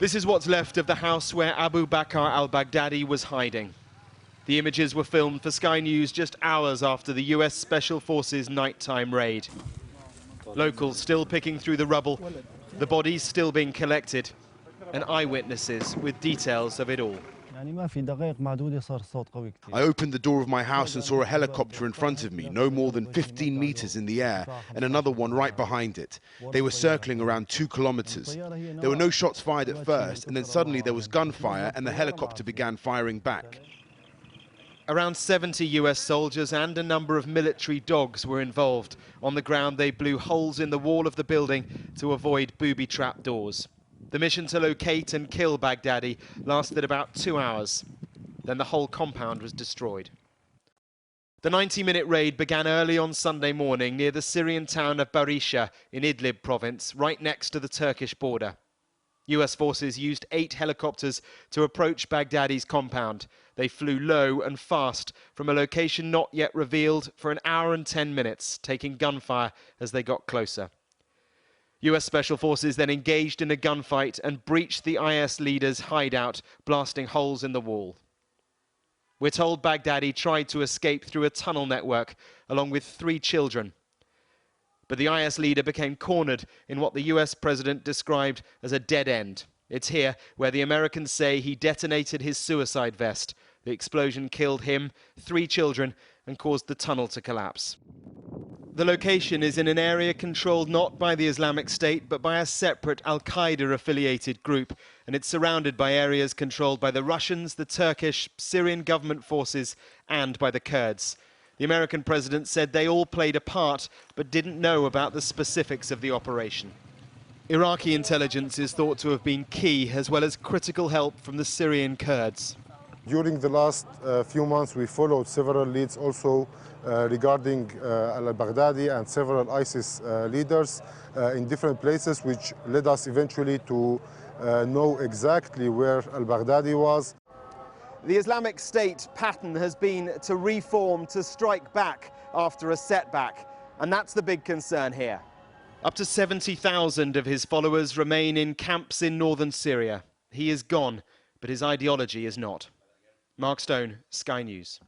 This is what's left of the house where Abu Bakr al Baghdadi was hiding. The images were filmed for Sky News just hours after the US Special Forces nighttime raid. Locals still picking through the rubble, the bodies still being collected, and eyewitnesses with details of it all. I opened the door of my house and saw a helicopter in front of me, no more than 15 meters in the air, and another one right behind it. They were circling around 2 kilometers. There were no shots fired at first, and then suddenly there was gunfire and the helicopter began firing back. Around 70 US soldiers and a number of military dogs were involved. On the ground, they blew holes in the wall of the building to avoid booby-trap doors. The mission to locate and kill Baghdadi lasted about 2 hours. Then the whole compound was destroyed. The 90-minute raid began early on Sunday morning near the Syrian town of Barisha in Idlib province, right next to the Turkish border. US forces used 8 helicopters to approach Baghdadi's compound. They flew low and fast from a location not yet revealed for an hour and 10 minutes, taking gunfire as they got closer. US Special Forces then engaged in a gunfight and breached the IS leader's hideout, blasting holes in the wall. We're told Baghdadi tried to escape through a tunnel network along with 3 children. But the IS leader became cornered in what the US president described as a dead end. It's here where the Americans say he detonated his suicide vest. The explosion killed him, 3 children, and caused the tunnel to collapse. The location is in an area controlled not by the Islamic State, but by a separate Al-Qaeda-affiliated group, and it's surrounded by areas controlled by the Russians, the Turkish, Syrian government forces, and by the Kurds. The American president said they all played a part, but didn't know about the specifics of the operation. Iraqi intelligence is thought to have been key, as well as critical help from the Syrian Kurds. During the last few months, we followed several leads also regarding al-Baghdadi and several ISIS leaders in different places, which led us eventually to know exactly where al-Baghdadi was. The Islamic State pattern has been to reform, to strike back after a setback, and that's the big concern here. Up to 70,000 of his followers remain in camps in northern Syria. He is gone, but his ideology is not. Mark Stone, Sky News.